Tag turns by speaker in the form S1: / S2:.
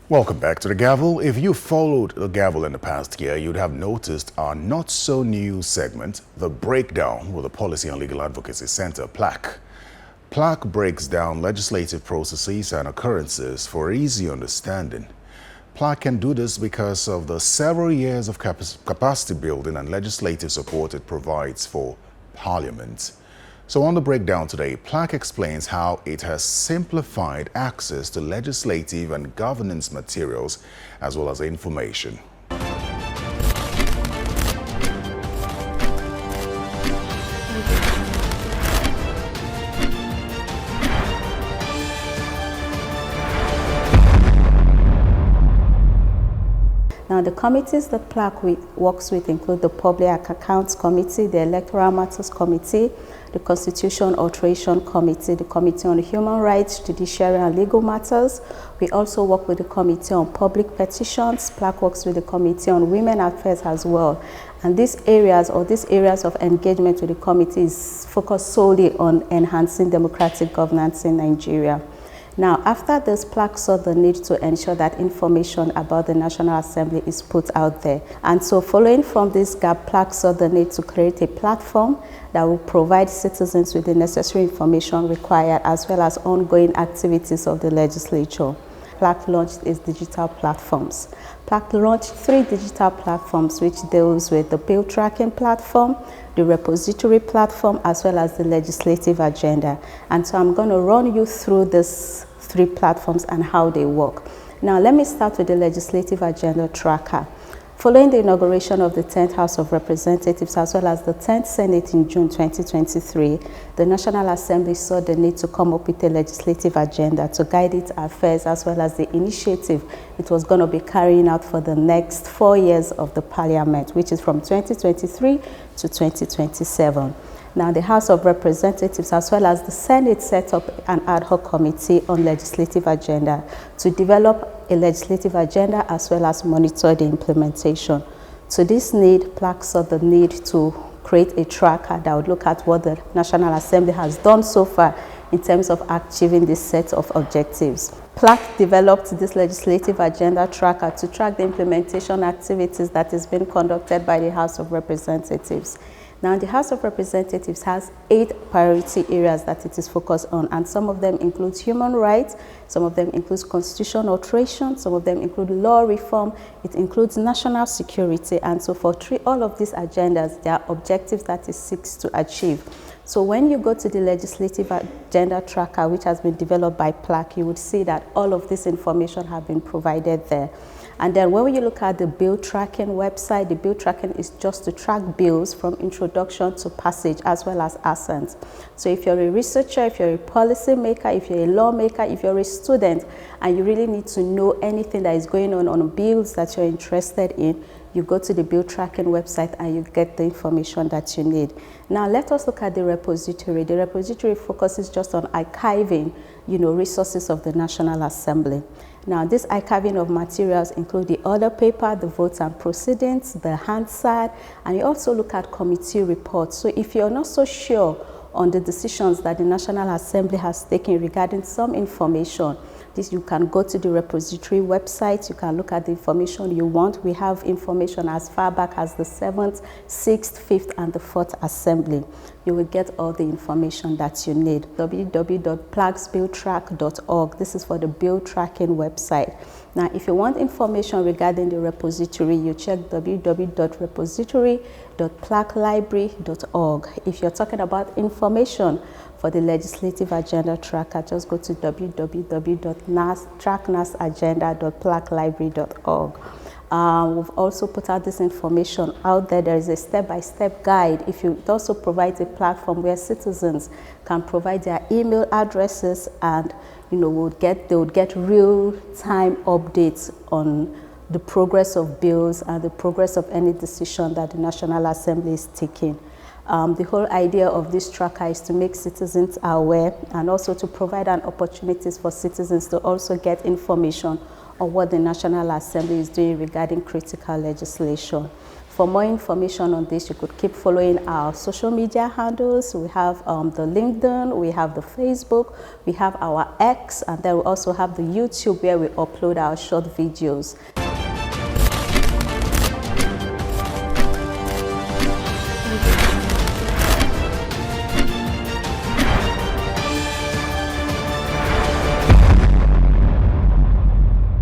S1: Welcome back to The Gavel. If you followed The Gavel in the past year, you'd have noticed our not-so-new segment, The Breakdown, with the Policy and Legal Advocacy Center, PLAC. PLAC breaks down legislative processes and occurrences for easy understanding. PLAC can do this because of the several years of capacity building and legislative support it provides for Parliament. So on The Breakdown today, PLAC explains how it has simplified access to legislative and governance materials as well as information.
S2: Now, the committees that PLAC works with include the Public Accounts Committee, the Electoral Matters Committee, the Constitution Alteration Committee, the Committee on Human Rights, Judiciary and Legal Matters. We also work with the Committee on Public Petitions. PLAC works with the Committee on Women Affairs as well. And these areas of engagement with the committee is focused solely on enhancing democratic governance in Nigeria. Now, after this, PLAC saw the need to ensure that information about the National Assembly is put out there. And so following from this gap, PLAC saw the need to create a platform that will provide citizens with the necessary information required as well as ongoing activities of the legislature. PLAC launched its digital platforms. PLAC launched 3 digital platforms which deals with the bill tracking platform, the repository platform, as well as the legislative agenda. And so I'm going to run you through these 3 platforms and how they work. Now let me start with the legislative agenda tracker. Following the inauguration of the 10th House of Representatives as well as the 10th Senate in June 2023, the National Assembly saw the need to come up with a legislative agenda to guide its affairs as well as the initiative it was going to be carrying out for the next 4 years of the Parliament, which is from 2023 to 2027. Now, the House of Representatives as well as the Senate set up an ad hoc committee on legislative agenda to develop a legislative agenda as well as monitor the implementation. To this need, PLAC saw the need to create a tracker that would look at what the National Assembly has done so far in terms of achieving this set of objectives. PLAC developed this legislative agenda tracker to track the implementation activities that is being conducted by the House of Representatives. Now, the House of Representatives has 8 priority areas that it is focused on, and some of them include human rights, some of them include constitutional alteration, some of them include law reform, it includes national security, and so for all of these agendas, there are objectives that it seeks to achieve. So when you go to the legislative agenda tracker, which has been developed by PLAC, you would see that all of this information have been provided there. And then when you look at the bill tracking website, the bill tracking is just to track bills from introduction to passage as well as assent. So if you're a researcher, if you're a policy maker, if you're a lawmaker, if you're a student, and you really need to know anything that is going on bills that you're interested in, you go to the bill tracking website and you get the information that you need. Now let us look at the repository. The repository focuses just on archiving, resources of the National Assembly. Now, this archiving of materials include the order paper, the votes and proceedings, the Hansard, and you also look at committee reports. So if you're not so sure on the decisions that the National Assembly has taken regarding some information, you can go to the repository website, you can look at the information you want. We have information as far back as the 7th, 6th, 5th, and the 4th Assembly. You will get all the information that you need. www.placsbilltrack.org. This is for the bill tracking website. Now, if you want information regarding the repository, you check www.repository.placlibrary.org. If you're talking about information for the legislative agenda tracker, just go to www.tracknasagenda.placlibrary.org. We've also put out this information out there. There is a step-by-step guide. It also provides a platform where citizens can provide their email addresses and they would get real-time updates on the progress of bills and the progress of any decision that the National Assembly is taking. The whole idea of this tracker is to make citizens aware and also to provide an opportunities for citizens to also get information on what the National Assembly is doing regarding critical legislation. For more information on this, you could keep following our social media handles. We have the LinkedIn, we have the Facebook, we have our X, and then we also have the YouTube where we upload our short videos.